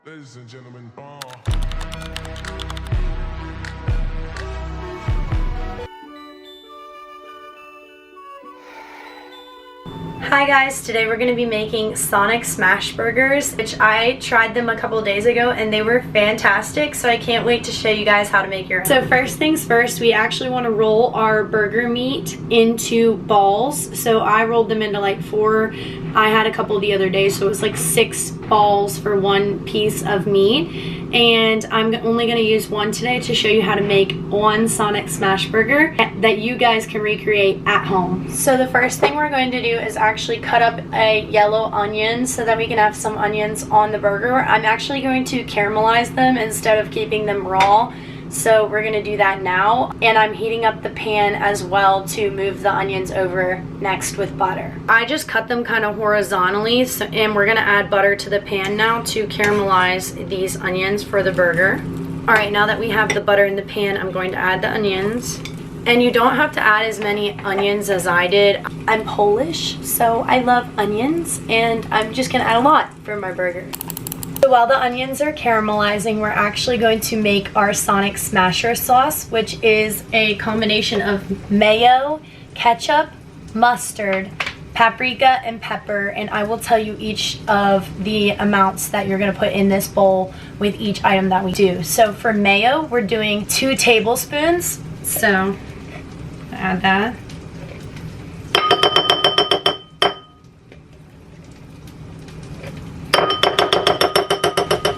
Ladies and gentlemen, bar. Hi guys, today we're going to be making Sonic Smash Burgers, which I tried them a couple days ago and they were fantastic, so I can't wait to show you guys how to make your own. So first things first, we actually want to roll our burger meat into balls. So I rolled them into like 4. I had a couple the other day, so it was like 6 balls for one piece of meat. And I'm only going to use one today to show you how to make one Sonic Smash Burger that you guys can recreate at home. So the first thing we're going to do is actually cut up a yellow onion so that we can have some onions on the burger. I'm actually going to caramelize them instead of keeping them raw. So we're going to do that now, and I'm heating up the pan as well to move the onions over next with butter. I just cut them kind of horizontally, and we're going to add butter to the pan now to caramelize these onions for the burger. Alright, now that we have the butter in the pan, I'm going to add the onions. And you don't have to add as many onions as I did. I'm Polish, so I love onions, and I'm just going to add a lot for my burger. So while the onions are caramelizing, we're actually going to make our Sonic Smasher sauce, which is a combination of mayo, ketchup, mustard, paprika, and pepper. And I will tell you each of the amounts that you're going to put in this bowl with each item that we do. So for mayo, we're doing 2 tablespoons. So add that.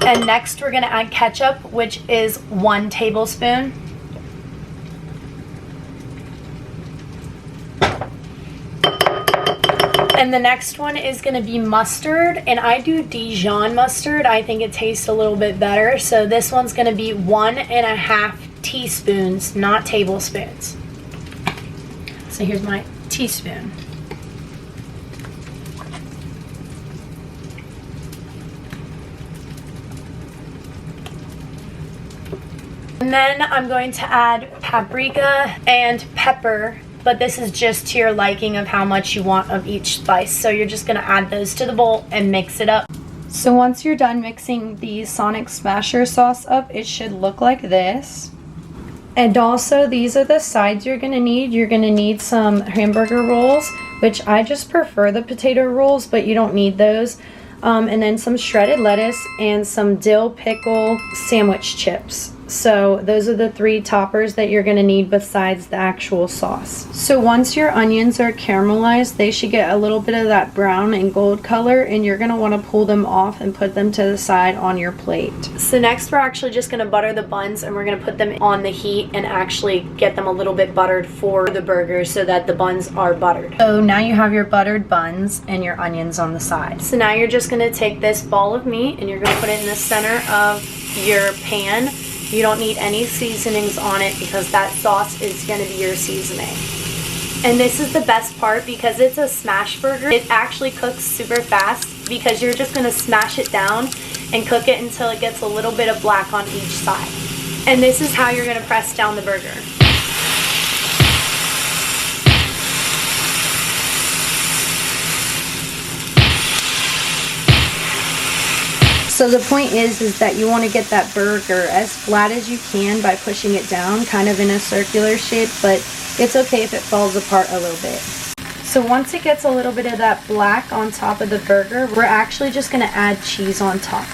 And next we're going to add ketchup, which is 1 tablespoon. And the next one is going to be mustard, and I do Dijon mustard. I think it tastes a little bit better. So this one's going to be 1.5 teaspoons, not tablespoons. So here's my teaspoon. And then I'm going to add paprika and pepper, but this is just to your liking of how much you want of each spice. So you're just going to add those to the bowl and mix it up. So once you're done mixing the Sonic Smasher sauce up, it should look like this. And also, these are the sides you're going to need. You're going to need some hamburger rolls, which I just prefer the potato rolls, but you don't need those. And then some shredded lettuce and some dill pickle sandwich chips. So those are the 3 toppers that you're going to need besides the actual sauce. So once your onions are caramelized, they should get a little bit of that brown and gold color, and you're going to want to pull them off and put them to the side on your plate. So next we're actually just going to butter the buns, and we're going to put them on the heat and actually get them a little bit buttered for the burger so that the buns are buttered. So now you have your buttered buns and your onions on the side. So now you're just going to take this ball of meat and you're going to put it in the center of your pan. You don't need any seasonings on it because that sauce is going to be your seasoning. And this is the best part because it's a smash burger. It actually cooks super fast because you're just going to smash it down and cook it until it gets a little bit of black on each side. And this is how you're going to press down the burger. So the point is that you want to get that burger as flat as you can by pushing it down, kind of in a circular shape, but it's okay if it falls apart a little bit. So once it gets a little bit of that black on top of the burger, we're actually just going to add cheese on top.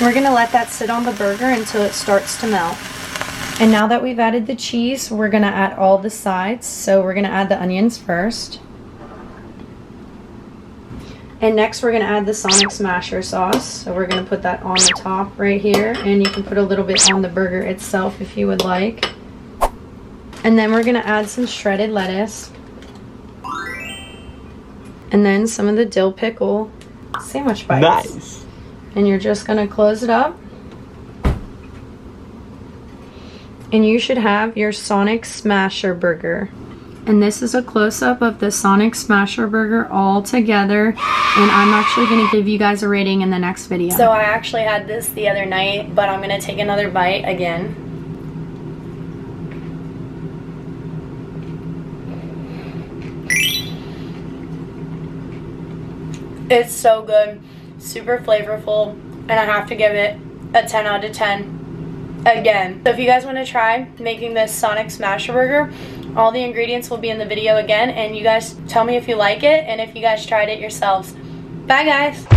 We're going to let that sit on the burger until it starts to melt. And now that we've added the cheese, we're going to add all the sides. So we're going to add the onions first. And next we're going to add the Sonic Smasher sauce. So we're going to put that on the top right here. And you can put a little bit on the burger itself if you would like. And then we're going to add some shredded lettuce. And then some of the dill pickle sandwich bites. Nice. And you're just going to close it up. And you should have your Sonic Smasher burger. And this is a close-up of the Sonic Smasher burger all together. And I'm actually going to give you guys a rating in the next video. So I actually had this the other night, but I'm going to take another bite again. It's so good. Super flavorful. and I have to give it a 10 out of 10 again. So if you guys want to try making this Sonic Smasher Burger, all the ingredients will be in the video again, and you guys tell me if you like it and if you guys tried it yourselves. Bye guys!